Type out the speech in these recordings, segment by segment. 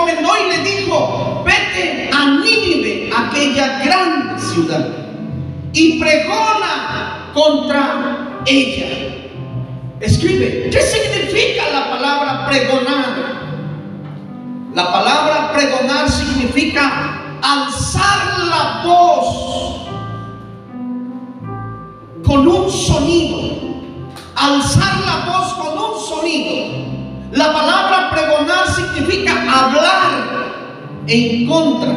encomendó y le dijo: vete a Nínive, aquella gran ciudad, y pregona contra ella. Escribe, ¿qué significa la palabra pregonar? La palabra pregonar significa alzar la voz con un sonido. Alzar la voz con un sonido. La palabra pregonar significa hablar en contra.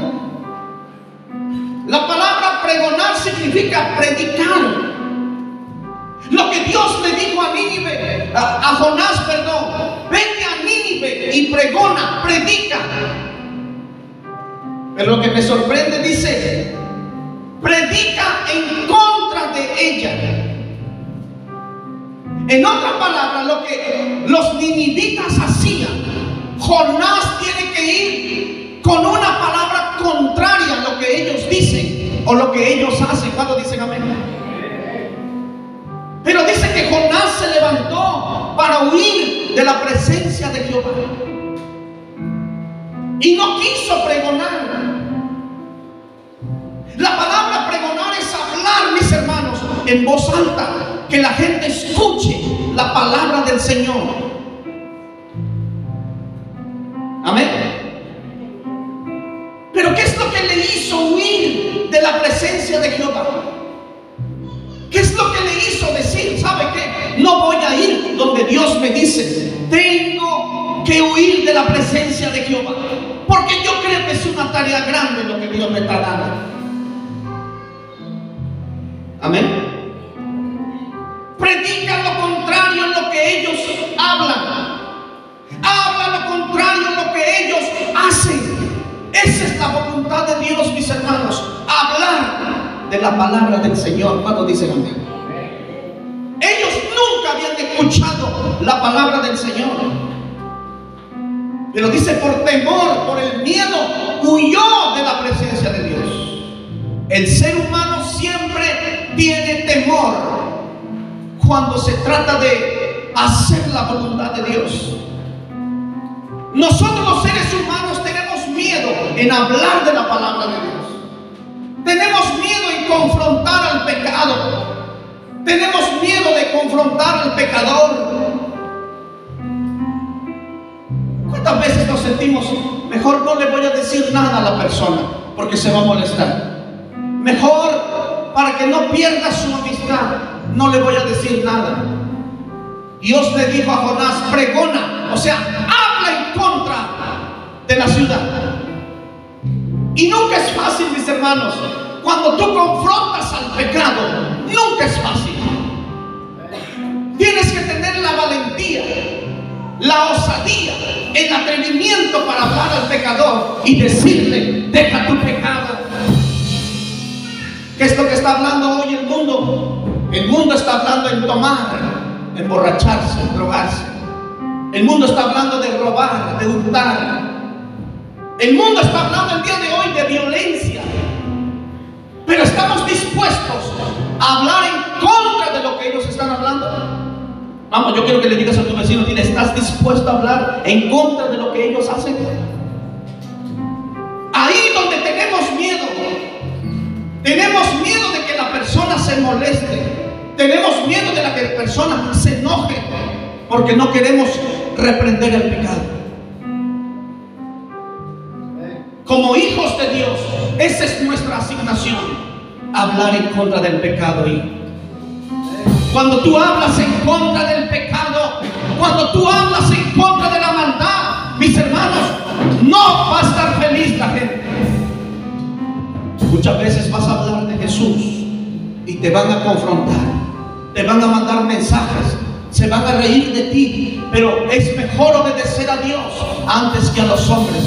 La palabra pregonar significa predicar. Lo que Dios le dijo a Nínive, a Jonás, perdón: vete a Nínive y pregona, predica. Pero lo que me sorprende, dice: predica en contra de ella. En otras palabras, lo que los ninivitas hacían, Jonás tiene que ir con una palabra contraria a lo que ellos dicen o lo que ellos hacen. ¿Cuándo dicen amén? Pero dice que Jonás se levantó para huir de la presencia de Jehová y no quiso pregonar. La palabra pregonar es hablar, mis hermanos, en voz alta, que la gente escuche la palabra del Señor. Amén. Pero ¿qué es lo que le hizo huir de la presencia de Jehová? ¿Qué es lo que le hizo decir: sabe qué? No voy a ir donde Dios me dice. Tengo que huir de la presencia de Jehová, porque yo creo que es una tarea grande lo que Dios me está dando. Amén. Predica lo contrario a lo que ellos hablan. Habla lo contrario a lo que ellos hacen. Esa es la voluntad de Dios, mis hermanos. Hablar de la palabra del Señor. ¿Cuándo dicen amén? Ellos nunca habían escuchado la palabra del Señor, pero dice: por temor, por el miedo, huyó de la presencia de Dios. El ser humano siempre tiene temor cuando se trata de hacer la voluntad de Dios. Nosotros los seres humanos tenemos miedo en hablar de la palabra de Dios. Tenemos miedo en confrontar al pecado. Tenemos miedo de confrontar al pecador. ¿Cuántas veces nos sentimos: mejor no le voy a decir nada a la persona porque se va a molestar? Mejor, para que no pierda su amistad, no le voy a decir nada. Dios le dijo a Jonás: pregona, o sea, habla en contra de la ciudad. Y nunca es fácil, mis hermanos. Cuando tú confrontas al pecado, nunca es fácil. Tienes que tener la valentía, la osadía, el atrevimiento para hablar al pecador y decirle: deja tu pecado. ¿Qué es lo que está hablando hoy el mundo? El mundo está hablando en tomar, emborracharse, drogarse. El mundo está hablando de robar, de hurtar. El mundo está hablando el día de hoy de violencia. Pero estamos dispuestos a hablar en contra de lo que ellos están hablando. Vamos, yo quiero que le digas a tu vecino: ¿estás dispuesto a hablar en contra de lo que ellos hacen? Ahí donde tenemos miedo de que la persona se moleste. Tenemos miedo de que la persona se enoje, porque no queremos reprender el pecado. Como hijos de Dios, esa es nuestra asignación: hablar en contra del pecado. Y cuando tú hablas en contra del pecado, cuando tú hablas en contra de la maldad, mis hermanos, no va a estar feliz la gente. Muchas veces vas a hablar de Jesús y te van a confrontar, te van a mandar mensajes, se van a reír de ti, pero es mejor obedecer a Dios antes que a los hombres.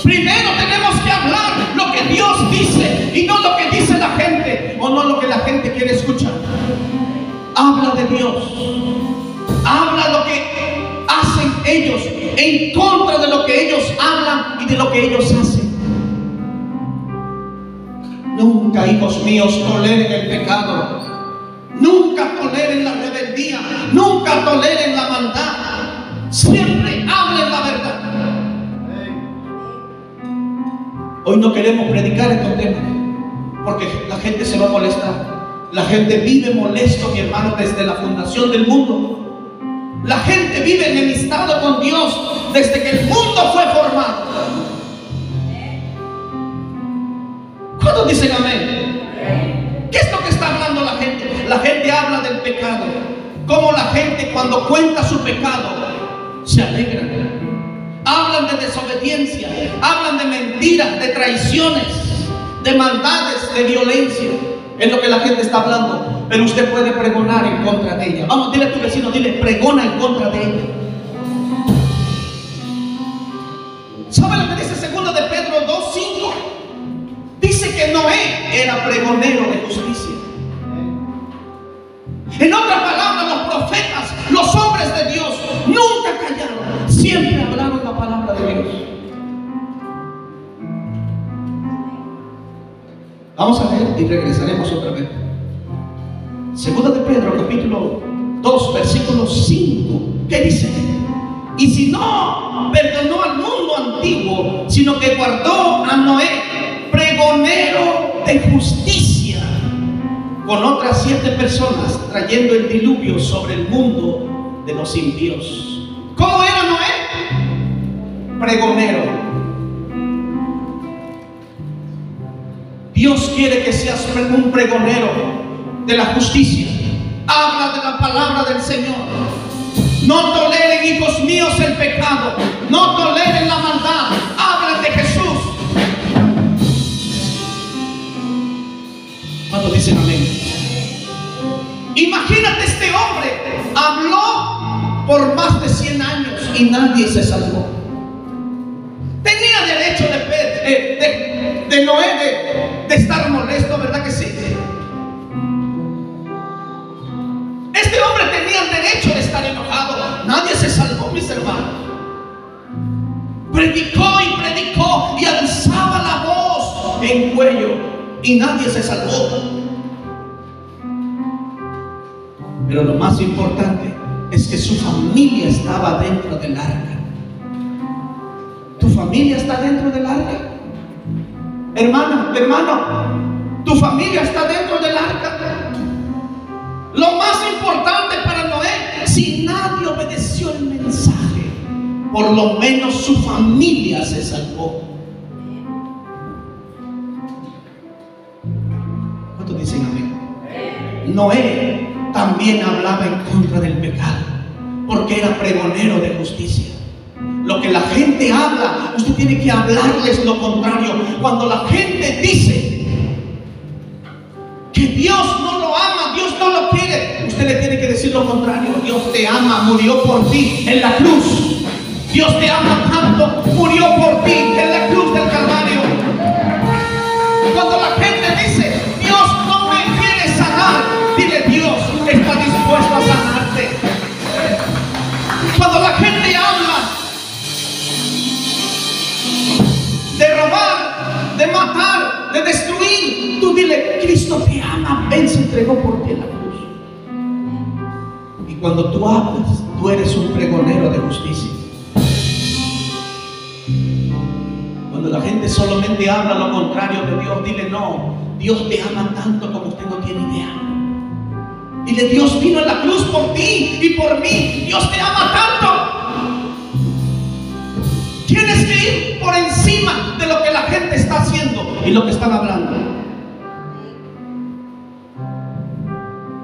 Primero tenemos que hablar lo que Dios dice y no lo que dice la gente, o no lo que la gente quiere escuchar. Habla de Dios, habla lo que hacen ellos, en contra de lo que ellos hablan y de lo que ellos hacen. Nunca, hijos míos, toleren el pecado. Nunca toleren la rebeldía. Nunca toleren la maldad. Siempre hablen la verdad. Hoy no queremos predicar estos temas porque la gente se va a molestar. La gente vive molesto, mi hermano, desde la fundación del mundo. La gente vive enemistado con Dios desde que el mundo fue formado. ¿Cuántos dicen amén? ¿Qué es lo que está hablando la gente? La gente habla del pecado. Como la gente cuando cuenta su pecado se alegra. Hablan de desobediencia, hablan de mentiras, de traiciones, de maldades, de violencia. Es lo que la gente está hablando. Pero usted puede pregonar en contra de ella. Vamos, dile a tu vecino, dile, pregona en contra de ella. ¿Sabe lo que dice 2 de Pedro 2:5? Dice que Noé era pregonero de justicia. En otras palabras, los profetas, los hombres de Dios, nunca callaron, siempre hablaron la palabra de Dios. Vamos a ver y regresaremos otra vez. 2 de Pedro, capítulo 2, versículo 5. ¿Qué dice? Y si no perdonó al mundo antiguo, sino que guardó a Noé, pregonero de justicia, con otras 7 personas, trayendo el diluvio sobre el mundo de los impíos. ¿Cómo era Noé? Pregonero. Dios quiere que seas un pregonero de la justicia. Habla de la palabra del Señor. No toleren, hijos míos, el pecado. No toleren la maldad. Hablen de Jesús. ¿Cuántos dicen amén? Imagínate, este hombre habló por más de 100 años y nadie se salvó. Tenía derecho de Noé de estar molesto, ¿verdad que sí? Este hombre tenía el derecho de estar enojado. Nadie se salvó, mis hermanos. Predicó y alzaba la voz en cuello y nadie se salvó. Pero lo más importante es que su familia estaba dentro del arca. ¿Tu familia está dentro del arca? Hermano, tu familia está dentro del arca. Lo más importante para Noé, si nadie obedeció el mensaje, por lo menos su familia se salvó. ¿Cuántos dicen amén? Noé también hablaba en contra del pecado, porque era pregonero de justicia. Lo que la gente habla, usted tiene que hablarles lo contrario. Cuando la gente dice que Dios no lo ama, Dios no lo quiere, usted le tiene que decir lo contrario. Dios te ama, murió por ti en la cruz. Dios te ama tanto, murió por ti en la cruz del Calvario. Cuando la gente dice, Dios no me quiere sanar, dile, Dios está dispuesto a sanarte. Cuando la gente habla de robar, de matar, de destruir, tú dile, Cristo te ama, Él se entregó por ti en la cruz. Y cuando tú hablas, tú eres un pregonero de justicia. Cuando la gente solamente habla lo contrario de Dios, dile, no, Dios te ama tanto como usted no tiene idea. Dile, Dios vino en la cruz por ti y por mí. Dios te ama tanto. Tienes que ir por encima de lo que la gente está haciendo y lo que están hablando.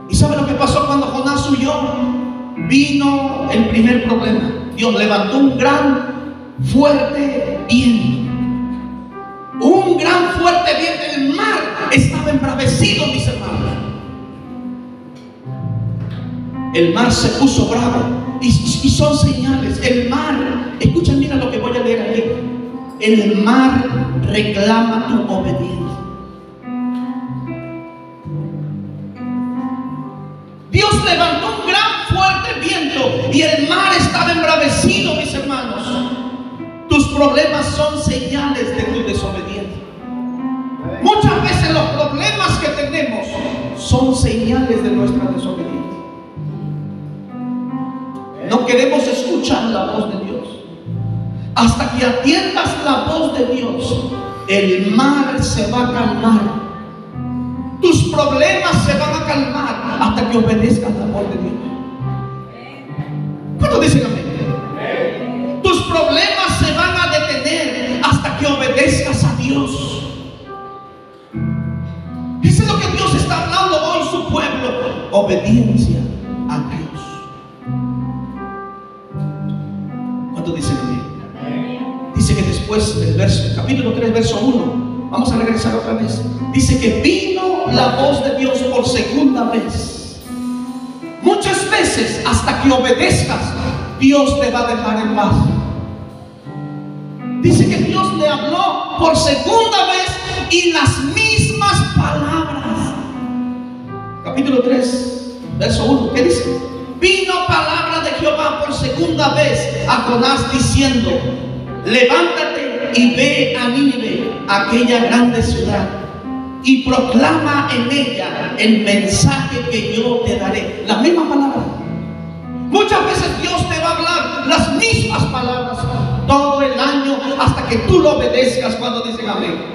¿Y sabe lo que pasó cuando Jonás huyó? Vino el primer problema. Dios levantó un gran, fuerte viento. Un gran, fuerte viento. El mar estaba embravecido, mis hermanos. El mar se puso bravo. Y son señales. El mar, escuchen, mira lo que voy a leer aquí. El mar reclama tu obediencia. Dios levantó un gran fuerte viento y el mar estaba embravecido, mis hermanos. Tus problemas son señales de tu desobediencia. Muchas veces los problemas que tenemos son señales de nuestra desobediencia. No queremos escuchar la voz de Dios. Hasta que atiendas la voz de Dios, el mar se va a calmar. Tus problemas se van a calmar hasta que obedezcas la voz de Dios. ¿Cuántos dicen amén? Tus problemas se van a detener hasta que obedezcas a Dios. Eso es lo que Dios está hablando hoy, su pueblo. Obediencia a Dios. ¿Cuántos dicen amén? Dice que después del capítulo 3, verso 1, vamos a regresar otra vez. Dice que vino la voz de Dios por segunda vez. Muchas veces, hasta que obedezcas, Dios te va a dejar en paz. Dice que Dios le habló por segunda vez y las mismas palabras. Capítulo 3, verso 1, ¿qué dice? Vino palabra de Jehová por segunda vez a Jonás diciendo: levántate y ve a Nínive, aquella grande ciudad, y proclama en ella el mensaje que yo te daré. La misma palabra. Muchas veces Dios te va a hablar las mismas palabras todo el año hasta que tú lo obedezcas. Cuando dicen amén.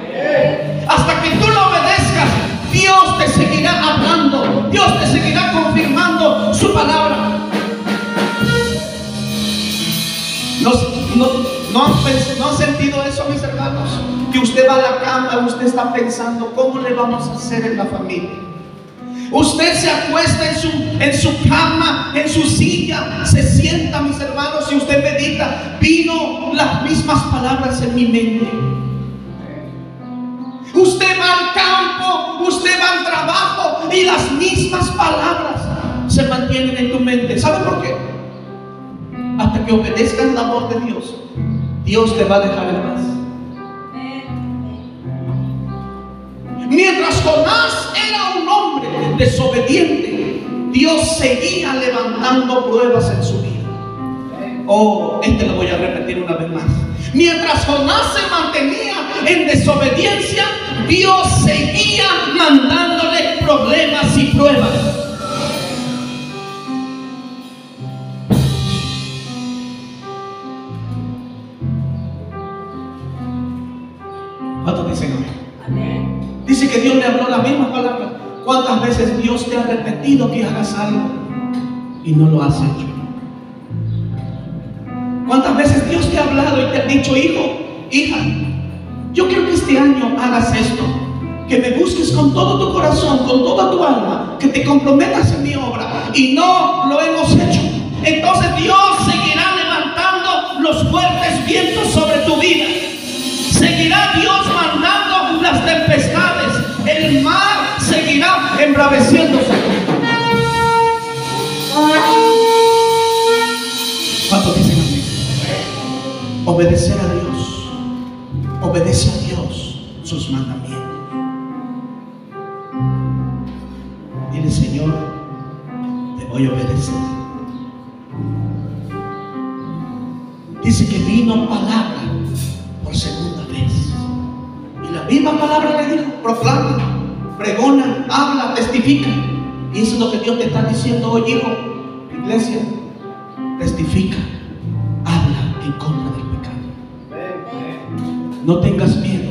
Hasta que tú lo obedezcas, Dios te seguirá hablando, Dios te seguirá confirmando su palabra. ¿No han sentido eso, mis hermanos? Que usted va a la cama, usted está pensando: ¿cómo le vamos a hacer en la familia? Usted se acuesta en su cama, en su silla, se sienta, mis hermanos, y usted medita. Vino las mismas palabras en mi mente. Usted va al campo, usted va al trabajo y las mismas palabras se mantienen en tu mente. ¿Sabe por qué? Hasta que obedezcas la voz de Dios, Dios te va a dejar en paz. Mientras Jonás era un hombre desobediente, Dios seguía levantando pruebas en su vida. Oh, lo voy a repetir una vez más. Mientras Jonás se mantenía en desobediencia, Dios seguía mandándole problemas y pruebas. ¿Cuántos dicen amén? Dice que Dios le habló la misma palabra. ¿Cuántas veces Dios te ha repetido que hagas algo y no lo has hecho? ¿Cuántas veces Dios te ha hablado y te ha dicho: hijo, hija, yo quiero que este año hagas esto, que me busques con todo tu corazón, con toda tu alma, que te comprometas en mi obra, y no lo hemos hecho? Entonces Dios seguirá levantando los fuertes vientos sobre tu vida. Seguirá Dios mandando las tempestades. El mar seguirá embraveciéndose. ¿Cuántos dicen amén? Obedecer a Dios. Obedece a Dios sus mandamientos. Dile: Señor, te voy a obedecer. Dice que vino palabra por segunda vez. Y la misma palabra le dijo: proclama, pregona, habla, testifica. Y eso es lo que Dios te está diciendo hoy, hijo. Iglesia, testifica, habla en contra del pecado. No tengas miedo.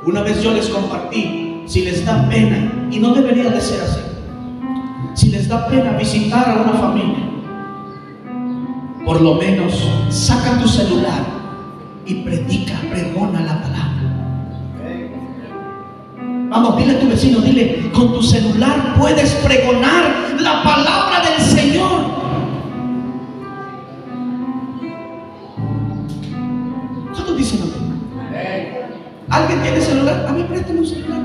Una vez yo les compartí: si les da pena, y no debería de ser así, si les da pena visitar a una familia, por lo menos saca tu celular y predica, pregona la palabra. Vamos, dile a tu vecino, dile: con tu celular puedes pregonar la palabra del Señor. ¿Cuántos dicen amén? ¿Alguien tiene celular? A mí préstame un celular.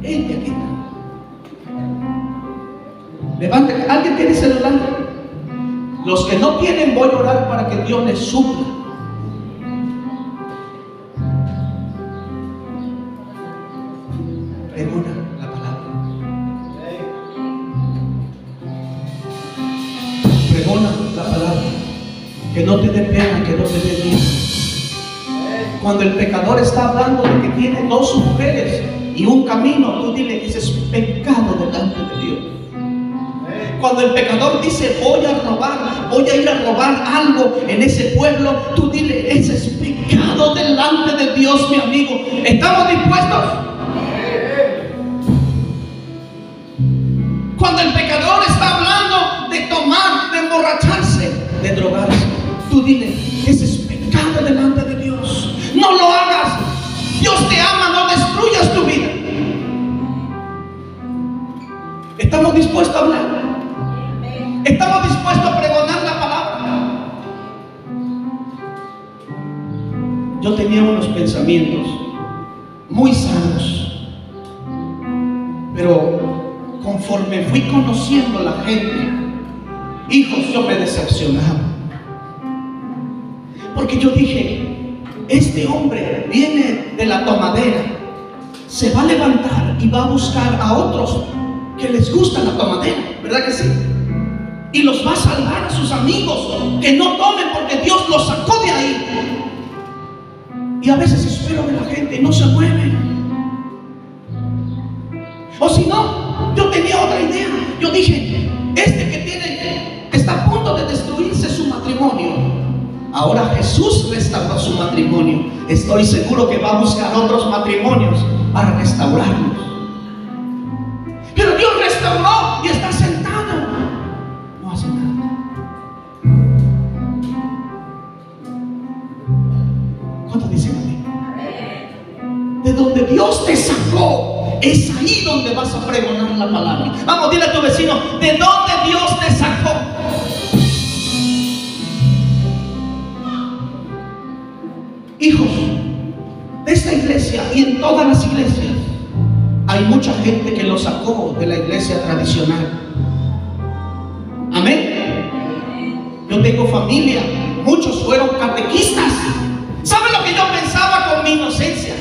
Aquí está. Levante. ¿Alguien tiene celular? Los que no tienen, voy a orar para que Dios les supla. Pregona la palabra. Pregona la palabra. Que no te dé pena, que no te dé miedo. Cuando el pecador está hablando de que tiene dos mujeres y un camino, tú dices: pecado delante de Dios. Cuando el pecador dice voy a robar, voy a ir a robar algo en ese pueblo, tú dile, ese es pecado delante de Dios, mi amigo. ¿Estamos dispuestos? Cuando el pecador está hablando de tomar, de emborracharse, de drogarse, tú dile, ese es pecado delante de Dios. No lo hagas. Dios te ama, no destruyas tu vida. ¿Estamos dispuestos a hablar? ¿Estamos dispuestos a pregonar la palabra? Yo tenía unos pensamientos muy sanos, pero conforme fui conociendo a la gente, hijos, yo me decepcionaba. Porque yo dije, este hombre viene de la tomadera, se va a levantar y va a buscar a otros que les gusta la tomadera, ¿verdad que sí? Y los va a salvar a sus amigos que no tomen porque Dios los sacó de ahí. Y a veces espero de la gente y no se mueve. O si no, yo tenía otra idea. Yo dije, este que está a punto de destruirse su matrimonio, ahora Jesús restauró su matrimonio. Estoy seguro que va a buscar otros matrimonios para restaurarlos. Pero Dios restauró y está sentado. No hace nada. ¿Cuántos dicen amén? De donde Dios te sacó, es ahí donde vas a pregonar la palabra. Vamos, dile a tu vecino, ¿de dónde Dios te sacó? Hijos, de esta iglesia y en todas las iglesias hay mucha gente que lo sacó de la iglesia tradicional. Amén. Yo tengo familia, muchos fueron catequistas. ¿Saben lo que yo pensaba con mi inocencia?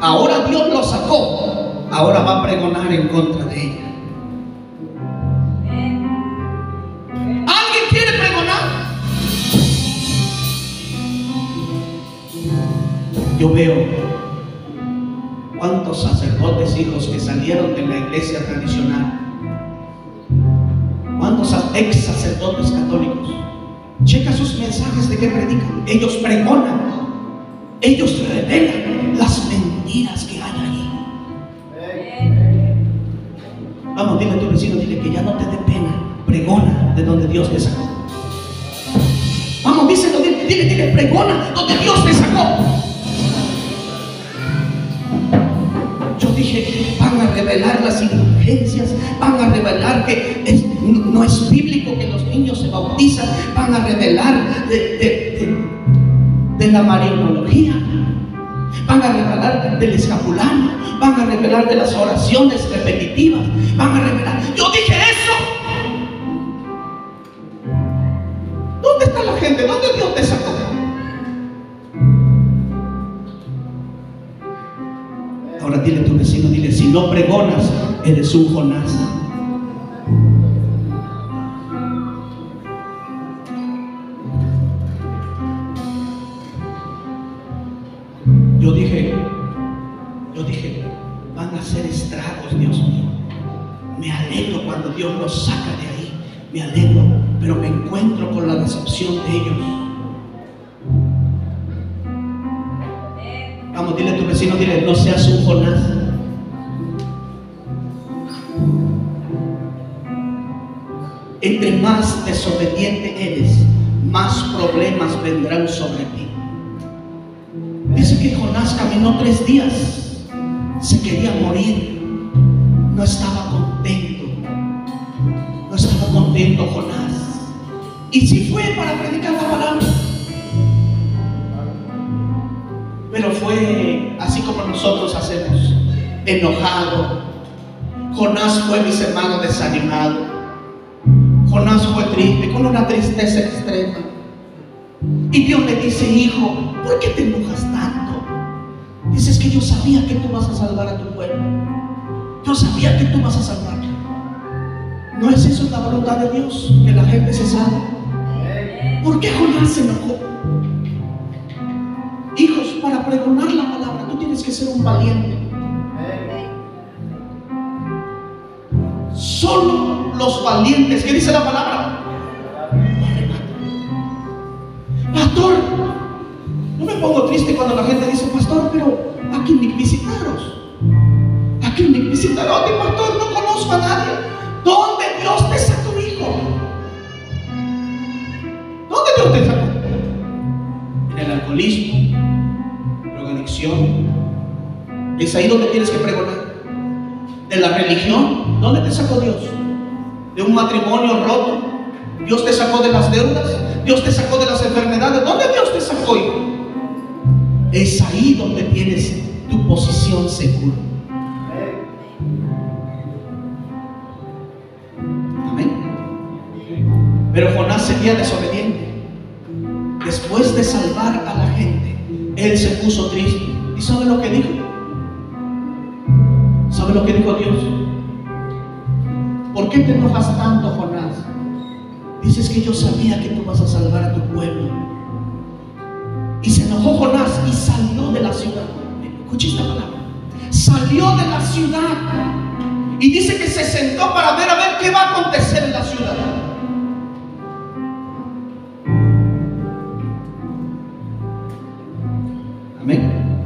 Ahora Dios lo sacó, ahora va a pregonar en contra de ella. ¿Alguien quiere pregonar? Yo veo cuántos sacerdotes, hijos, que salieron de la iglesia tradicional. Cuántos ex sacerdotes católicos. Checa sus mensajes de que predican. Ellos pregonan, ellos revelan las mentiras que hay ahí. Vamos, dile a tu vecino, dile que ya no te dé pena. Pregona de donde Dios te sacó. Vamos, díselo, dile, pregona donde Dios te sacó. Yo dije, van a revelar las indulgencias, van a revelar que no es bíblico que los niños se bautizan, van a revelar de la mariología, van a revelar del escapulario, van a revelar de las oraciones repetitivas, van a revelar. Yo dije eso. ¿Dónde está la gente? ¿Dónde Dios te sacó? Ahora dile a tu vecino, dile, si no pregonas, eres un Jonás. Yo dije, van a hacer estragos, Dios mío. Me alegro cuando Dios los saca de ahí, me alegro, pero me encuentro con la decepción de ellos. Vamos, dile a tu vecino, dile, no seas un Jonás. Entre más desobediente eres, más problemas vendrán sobre ti. Dice que Jonás caminó 3 días, se quería morir, no estaba contento Jonás. Y sí fue para predicar la palabra, pero fue así como nosotros hacemos, enojado. Jonás fue, mis hermanos, desanimado. Jonás fue triste, con una tristeza extrema. Y Dios le dice, hijo, ¿por qué te enojas tanto? Dices que yo sabía que tú vas a salvar a tu pueblo. Yo sabía que tú vas a salvar. ¿No es eso la voluntad de Dios? Que la gente se salve. ¿Por qué Jonás se enojó? Hijos, para pregonar la palabra, tú tienes que ser un valiente. Solo los valientes. ¿Qué dice la palabra? Pastor, no me pongo triste cuando la gente dice, pastor, pero ¿a quién me visitaros? ¿A quién me visitaros? Pastor, no conozco a nadie. ¿Dónde Dios te sacó, hijo? ¿Dónde Dios te sacó? En el alcoholismo, drogadicción. Es ahí donde tienes que pregonar. De la religión, ¿dónde te sacó Dios? De un matrimonio roto. Dios te sacó de las deudas. Dios te sacó de las enfermedades. ¿Dónde Dios te sacó, hijo? Es ahí donde tienes tu posición segura. Amén. Pero Jonás seguía desobediente. Después de salvar a la gente, él se puso triste. ¿Y sabe lo que dijo? ¿Sabe lo que dijo Dios? ¿Por qué te enojas tanto, Jonás? Dices que yo sabía que tú vas a salvar a tu pueblo. Y se enojó Jonás y salió de la ciudad. Escucha esta palabra. Salió de la ciudad. Y dice que se sentó para ver a ver qué va a acontecer en la ciudad. Amén.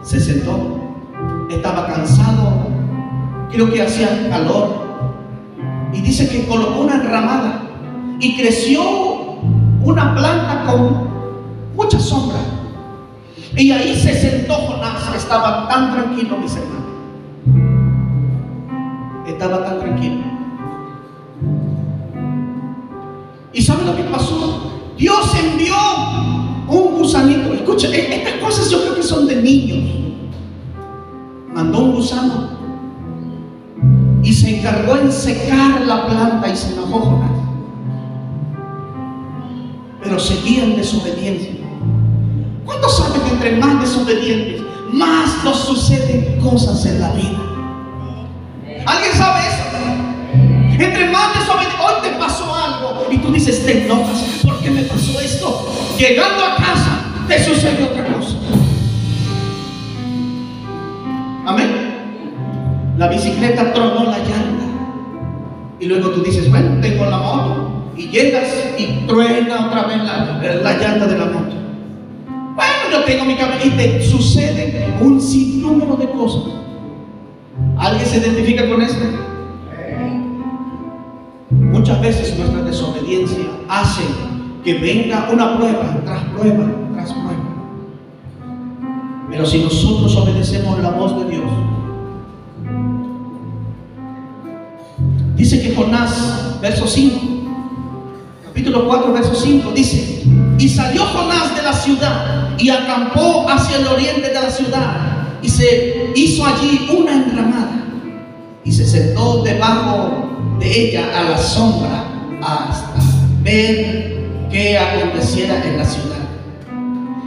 Se sentó. Estaba cansado. Creo que hacía calor. Y dice que colocó una enramada y creció una planta con mucha sombra. Y ahí se sentó Jonás. Estaba tan tranquilo, mis hermanos. Estaba tan tranquilo. ¿Y sabe lo que pasó? Dios envió un gusanito. Escucha, estas cosas yo creo que son de niños. Mandó un gusano y se encargó en secar la planta, y se enojó Jonás. Pero seguía en desobediencia. ¿Cuántos saben que entre más desobedientes, más nos suceden cosas en la vida? ¿Alguien sabe eso? Entre más desobedientes, hoy te pasó algo y tú dices, te enojas, ¿por qué me pasó esto? Llegando a casa te sucede otra cosa. Amén. La bicicleta tronó la llanta. Y luego tú dices, bueno, tengo la moto. Y llegas y truena otra vez la llanta de la moto. Bueno, yo tengo mi camino. Y te sucede un sinnúmero de cosas. ¿Alguien se identifica con esto? Muchas veces nuestra desobediencia hace que venga una prueba tras prueba tras prueba. Pero si nosotros obedecemos la voz de Dios, dice que Jonás, verso 5, capítulo 4, verso 5, dice: y salió Jonás de la ciudad y acampó hacia el oriente de la ciudad, y se hizo allí una enramada y se sentó debajo de ella a la sombra hasta ver qué aconteciera en la ciudad.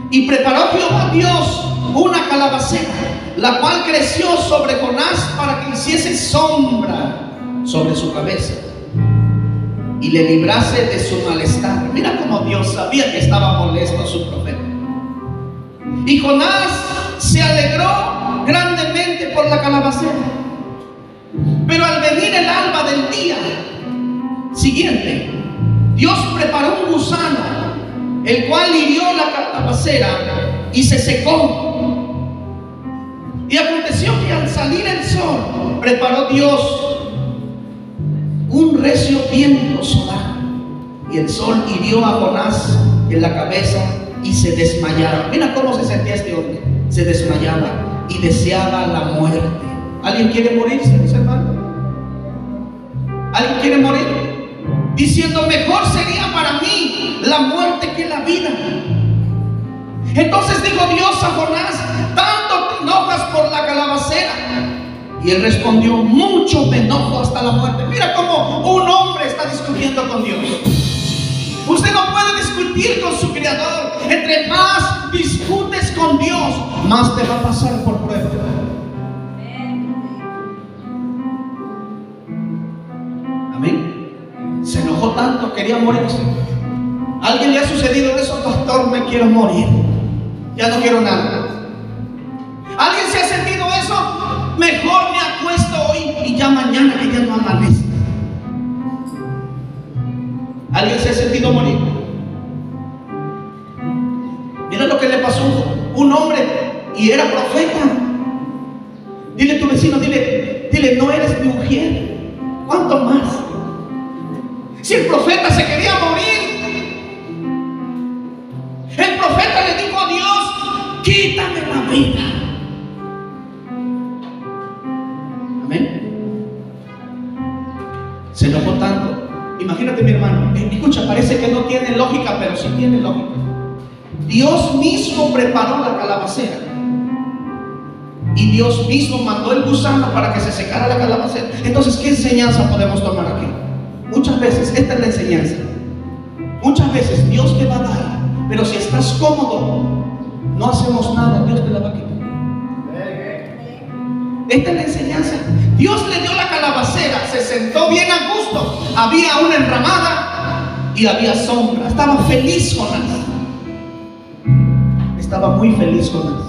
Y preparó Jehová Dios una calabacera, la cual creció sobre Jonás para que hiciese sombra sobre su cabeza y le librase de su malestar. Mira cómo Dios sabía que estaba molesto su profeta. Y Jonás se alegró grandemente por la calabacera. Pero al venir el alba del día siguiente, Dios preparó un gusano, el cual hirió la calabacera y se secó. Y aconteció que al salir el sol, preparó Dios un recio viento solar, y el sol hirió a Jonás en la cabeza y se desmayaba. Mira cómo se sentía este hombre. Se desmayaba y deseaba la muerte. ¿Alguien quiere morirse, mis hermanos? ¿Alguien quiere morir? Diciendo, mejor sería para mí la muerte que la vida. Entonces dijo Dios a Jonás: tanto te enojas por la calabacera. Y él respondió: mucho me enojo hasta la muerte. Mira cómo un hombre está discutiendo con Dios. Usted no puede discutir con su Creador. Entre más discutes con Dios, más te va a pasar por prueba. Amén. Se enojó tanto, quería morirse. ¿A alguien le ha sucedido eso? Pastor, me quiero morir, ya no quiero nada. ¿Alguien se ha sentido eso? Mejor me acuesto hoy y ya mañana que ya no amanece. ¿Alguien se ha sentido morir? Mira lo que le pasó a un hombre y era profeta. Dile a tu vecino, dile, no eres mi mujer. ¿Cuánto más? Si el profeta se quería morir, el profeta le dijo a Dios, quítame la vida. Amén. Se enojó tanto. Imagínate, mi hermano, escucha, parece que no tiene lógica, pero sí tiene lógica. Dios mismo preparó la calabacera y Dios mismo mandó el gusano para que se secara la calabacera. Entonces, ¿qué enseñanza podemos tomar aquí? Muchas veces, esta es la enseñanza. Muchas veces Dios te va a dar, pero si estás cómodo, no hacemos nada, Dios te la va a quitar. Esta es la enseñanza. Dios le dio la calabacera, se sentó bien a gusto. Había una enramada y había sombra. Estaba feliz Jonás. Estaba muy feliz Jonás.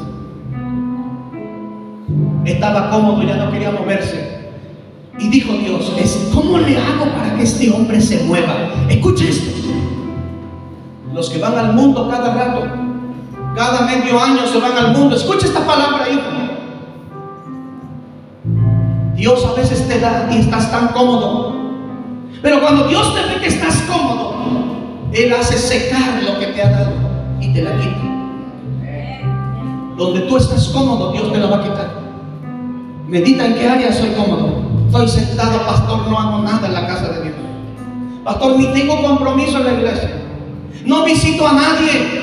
Estaba cómodo, ya no quería moverse. Y dijo Dios, ¿cómo le hago para que este hombre se mueva? Escucha esto. Los que van al mundo cada rato, cada medio año se van al mundo. Escucha esta palabra, hijo. Dios a veces te da y estás tan cómodo. Pero cuando Dios te ve que estás cómodo, Él hace secar lo que te ha dado y te la quita. Donde tú estás cómodo, Dios te la va a quitar. Medita en qué área soy cómodo. Estoy sentado, pastor, no hago nada en la casa de Dios. Pastor, ni tengo compromiso en la iglesia. No visito a nadie.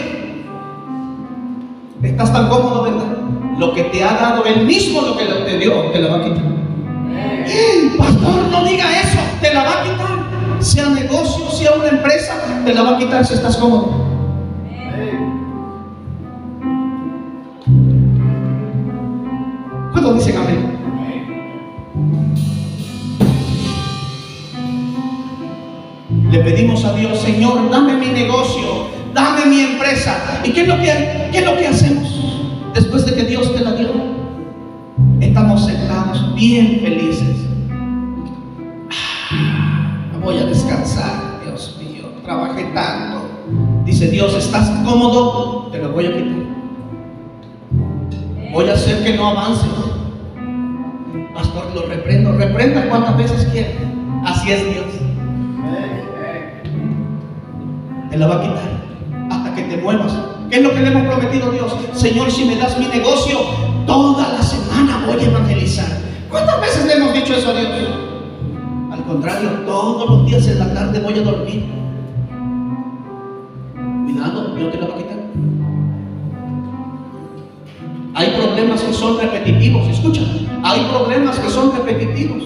Estás tan cómodo, ¿verdad? Lo que te ha dado Él mismo, lo que te dio, te la va a quitar. Pastor, no diga eso, te la va a quitar. Sea negocio, sea una empresa, te la va a quitar si estás cómodo. ¿Cuántos dicen amén? Le pedimos a Dios, Señor, dame mi negocio, dame mi empresa. ¿Y qué es lo que hacemos después de que Dios te la dio? Estamos sentados bien felices. Voy a descansar, Dios mío, trabajé tanto. Dice Dios, ¿estás cómodo? Te lo voy a quitar. Voy a hacer que no avance. Pastor, lo reprendo. Reprenda cuantas veces quiera. Así es Dios. Te la va a quitar hasta que te muevas. ¿Qué es lo que le hemos prometido a Dios? Señor, si me das mi negocio, toda la semana voy a evangelizar. ¿Cuántas veces le hemos dicho eso a Dios? Al contrario, todos los días en la tarde voy a dormir. Cuidado, Dios te la va a quitar. Hay problemas que son repetitivos. Escucha, hay problemas que son repetitivos.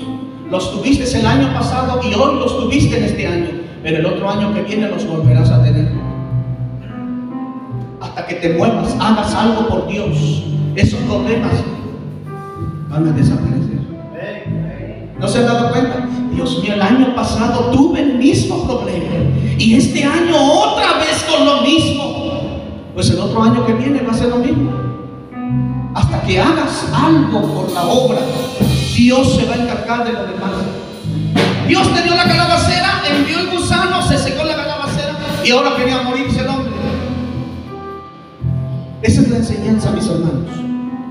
Los tuviste el año pasado y hoy los tuviste en este año, pero el otro año que viene los volverás a tener. Hasta que te muevas, hagas algo por Dios, esos problemas van a desaparecer. ¿No se han dado cuenta? Dios mío, el año pasado tuve el mismo problema y este año otra vez con lo mismo. Pues el otro año que viene va a ser lo mismo. Hasta que hagas algo por la obra, Dios se va a encargar de lo demás. Dios te dio la calabacera, envió el gusano, se secó la calabacera y ahora quería morirse el hombre. Esa es la enseñanza, mis hermanos.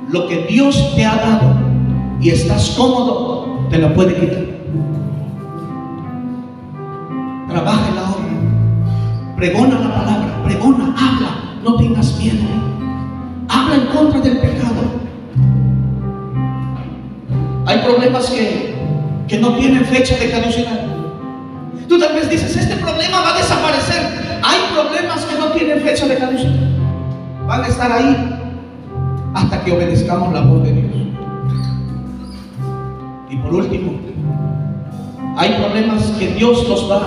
Lo que Dios te ha dado y estás cómodo, te lo puede quitar. Trabaja en la obra, pregona la palabra, pregona, habla, no tengas miedo. Habla en contra del pecado. Hay problemas que no tienen fecha de caducidad. Tú tal vez dices, este problema va a desaparecer. Hay problemas que no tienen fecha de caducidad. Van a estar ahí hasta que obedezcamos la voz de Dios. Y por último, hay problemas que Dios los va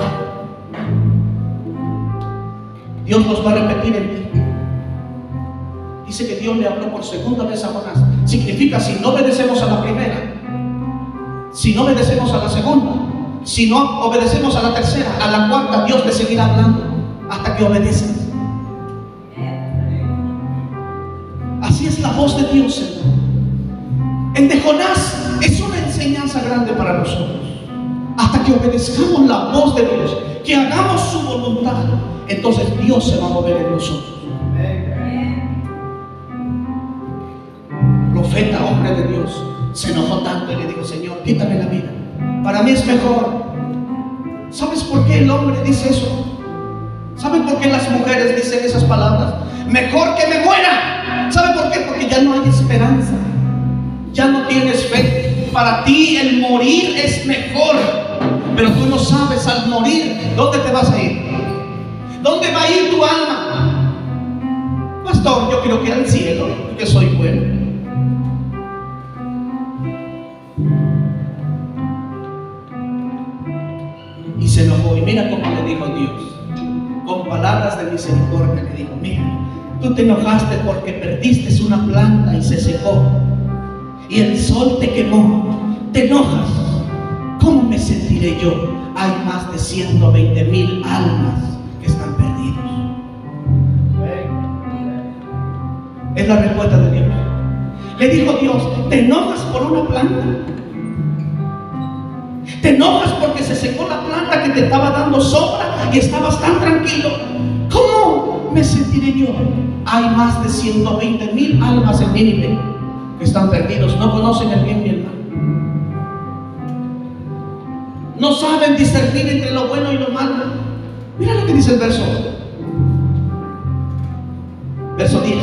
a repetir en ti. Dice que Dios le habló por segunda vez a Jonás. Significa, si no obedecemos a la primera, si no obedecemos a la segunda, si no obedecemos a la tercera, a la cuarta, Dios te seguirá hablando hasta que obedezcas. Así es la voz de Dios, Señor. El de Jonás es una enseñanza grande para nosotros. Hasta que obedezcamos la voz de Dios. que hagamos su voluntad, entonces Dios se va a mover en nosotros. Profeta, hombre de Dios, se enojó tanto y le dijo: Señor, quítame la vida, para mí es mejor. ¿Sabes por qué el hombre dice eso? ¿Saben por qué las mujeres dicen esas palabras? Mejor que me muera. ¿Saben por qué? Porque ya no hay esperanza, ya no tienes fe. Para ti el morir es mejor, pero tú no sabes al morir dónde te vas a ir, dónde va a ir tu alma. Pastor, yo quiero que al cielo, porque soy bueno. Y se enojó, y mira cómo le dijo Dios, con palabras de misericordia le dijo: mira, tú te enojaste porque perdiste una planta y se secó, y el sol te quemó. Te enojas. ¿Cómo me sentiré yo? Hay más de 120,000 almas que están perdidos. Es la respuesta de Dios. Le dijo Dios: ¿te enojas por una planta? ¿Te enojas porque se secó la planta que te estaba dando sombra y estabas tan tranquilo? ¿Cómo me sentiré yo? Hay más de 120,000 almas en Nínive que están perdidos, no conocen el bien y el mal, no saben discernir entre lo bueno y lo malo. Mira lo que dice el verso 10.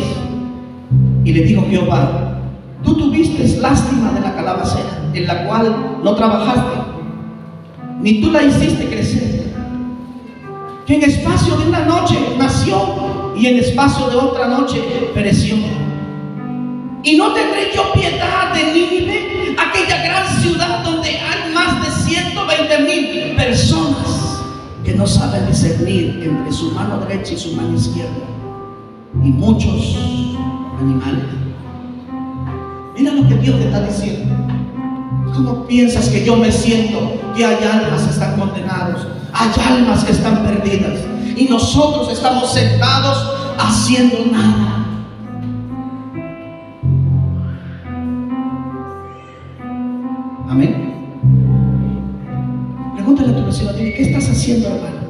Y le dijo Jehová: tú tuviste lástima de la calabacera, en la cual no trabajaste, ni tú la hiciste crecer, que en espacio de una noche nació y en espacio de otra noche pereció. Y no tendré yo piedad de Nínive, aquella gran ciudad donde hay más de 120,000 personas que no saben discernir entre su mano derecha y su mano izquierda, y muchos animales. Mira lo que Dios te está diciendo. ¿Cómo piensas que yo me siento que hay almas que están condenadas, hay almas que están perdidas, y nosotros estamos sentados haciendo nada? Amén. Pregúntale a tu vecino, dile: ¿qué estás haciendo, hermano?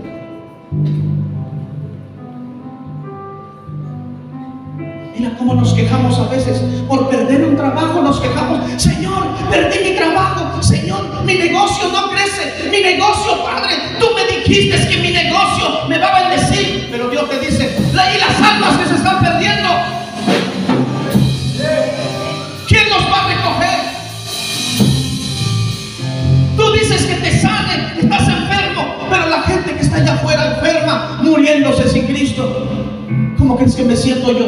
Mira cómo nos quejamos a veces por perder un trabajo. Nos quejamos: Señor, perdí mi trabajo. Señor, mi negocio no crece. Mi negocio, Padre, tú me dijiste que mi negocio me va a bendecir. Pero Dios te dice: y las almas que se están perdiendo, ¿quién los va a recoger? Tú dices que te sane, estás enfermo, pero la gente que está allá afuera enferma, muriéndose sin Cristo, ¿cómo crees que me siento yo?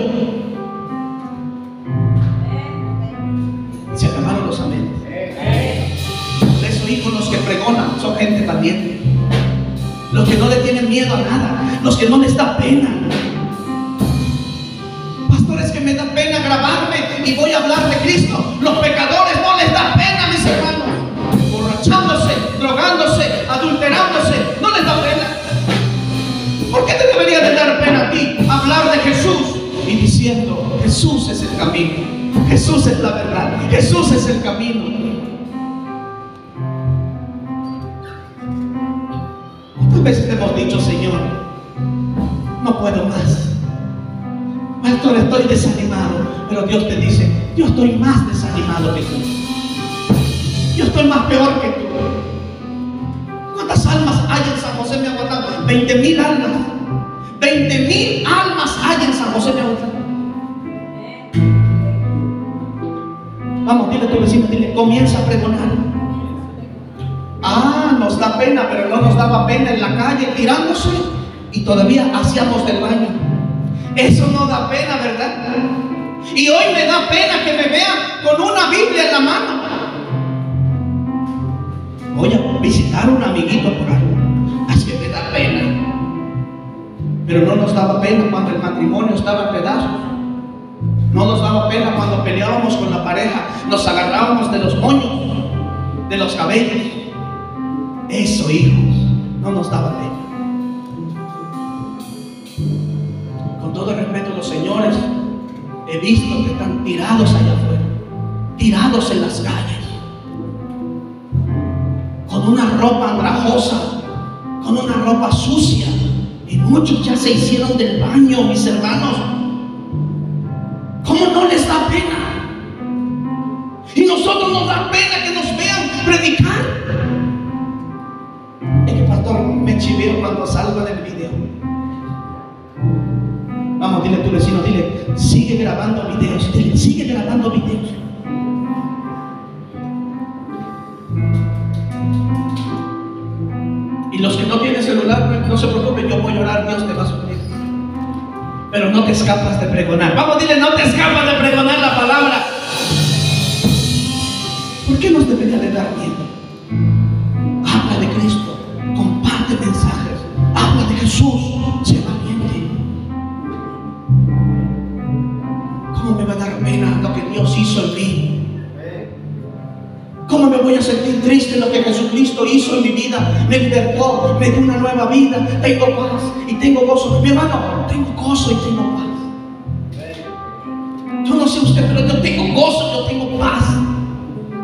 Se acabaron los amén. Por eso, hijos, los que pregonan son gente valiente, los que no le tienen miedo a nada, los que no les da pena. Pastores, que me da pena grabarme y voy a hablar de Cristo. Los pecadores no les da pena, mis hermanos, emborrachándose, drogándose, adulterándose, no les da pena. ¿Por qué te debería de dar pena a ti hablar de Jesús y diciendo: Jesús es el camino, Jesús es la verdad, Jesús es el camino? ¿Cuántas veces te hemos dicho: Señor, no puedo más, pastor, estoy desanimado? Pero Dios te dice: yo estoy más desanimado que tú, yo estoy más peor que tú. ¿Cuántas almas hay en San José Miahuatlán? 20,000 almas. 20,000 almas hay en San José Miahuatlán. Vamos, dile a tu vecino, dile: comienza a pregonar. Ah, nos da pena, pero no nos daba pena en la calle tirándose y todavía hacíamos del baño. Eso no da pena, ¿verdad? Y hoy me da pena que me vean con una Biblia en la mano. Voy a visitar a un amiguito por ahí, es que me da pena. Pero no nos daba pena cuando el matrimonio estaba en pedazos. No nos daba pena cuando peleábamos con la pareja, nos agarrábamos de los moños, de los cabellos. Eso, hijos, no nos daba pena. Con todo el respeto, los señores he visto que están tirados allá afuera, tirados en las calles, con una ropa andrajosa, con con una ropa sucia. Y muchos ya se hicieron del baño, mis hermanos. ¿Cómo no les da pena? Y nosotros nos da pena que nos vean predicar. Es que pastor, me chiveo cuando salgo en el video. Vamos, dile a tu vecino, dile, sigue grabando videos, dile, sigue grabando videos. Y los que no tienen celular, no se preocupen, yo voy a orar, Dios te va a suplir. Pero no te escapas de pregonar. Vamos, dile, no te escapas de pregonar la palabra. ¿Por qué nos debería de dar miedo? Habla de Cristo, comparte mensajes, habla de Jesús, sé valiente. ¿Cómo me va a dar pena lo que Dios hizo en mí? ¿Cómo me voy a sentir triste lo que Jesucristo hizo en mi vida? Me libertó, me dio una nueva vida, tengo paz y tengo gozo. Mi hermano, tengo gozo y tengo paz. Yo no sé usted, pero yo tengo gozo, yo tengo paz.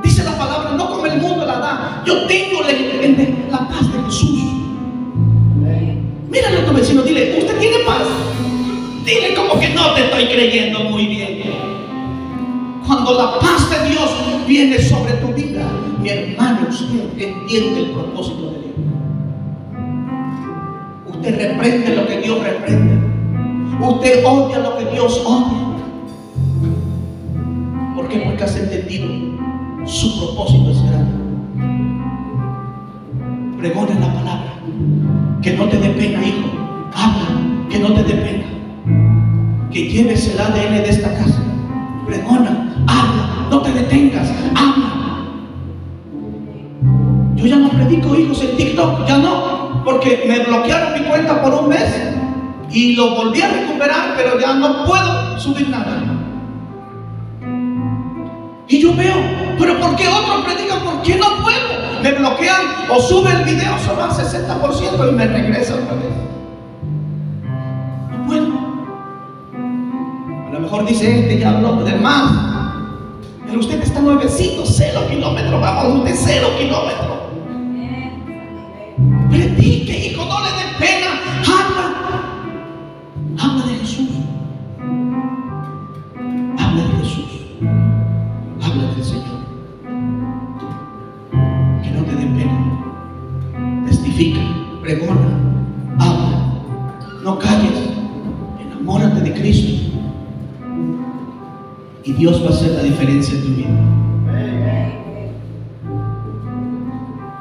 Dice la palabra, no como el mundo la da. Yo tengo la paz de Jesús. Mírale a tu vecino, dile, ¿usted tiene paz? Dile como que no te estoy creyendo muy bien. Cuando la paz de Dios viene sobre tu vida, mi hermano, usted entiende el propósito de Dios. Usted reprende lo que Dios reprende. Usted odia lo que Dios odia. ¿Por qué? Porque has entendido. Su propósito es grande. Pregona la palabra. Que no te dé pena, hijo. Habla, que no te dé pena. Que lleves el ADN de esta casa. Pregona, habla, no te detengas, habla. Yo ya no predico, hijos, en TikTok, ya no, porque me bloquearon mi cuenta por un mes y lo volví a recuperar, pero ya no puedo subir nada. Y yo veo, pero ¿por qué otros predican? ¿Por qué no puedo? Me bloquean o sube el video solo al 60% y me regresa otra vez. No puedo. A lo mejor dice este, ya habló de más. Pero usted está nuevecito, 0 kilómetros, vamos, usted 0 kilómetros. Predique, hijo, no le dé pena, habla. Habla de Jesús. Habla de Jesús. Habla del Señor. Que no te dé pena. Testifica, pregona, habla. No calles. Enamórate de Cristo. Y Dios va a hacer la diferencia en tu vida.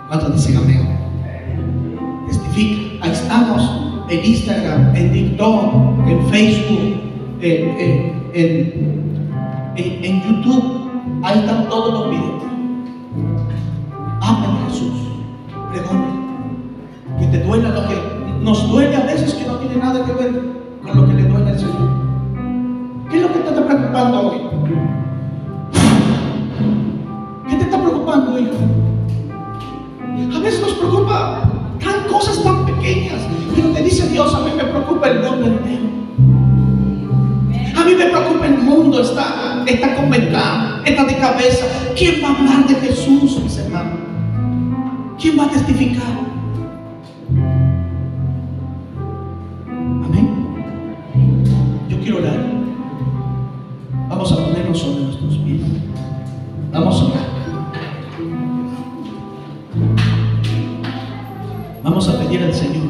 ¿Cuántos dicen amén? Testifica. Ahí estamos en Instagram, en TikTok, en Facebook, en YouTube. Ahí están todos los videos. Habla de Jesús. Pregona. Que te duela lo que nos duele a veces, que no tiene nada que ver con lo que le duele al Señor. ¿Qué es lo que te está preocupando hoy? ¿Qué te está preocupando, hijo? A veces nos preocupa cosas tan pequeñas, pero te dice Dios, a mí me preocupa el mundo entero. A mí me preocupa el mundo, está conventado, está de cabeza. ¿Quién va a hablar de Jesús, mis hermanos? ¿Quién va a testificar? Amén. Yo quiero orar. Vamos a ponernos sobre nuestros pies. Vamos a orar. Vamos a pedir al Señor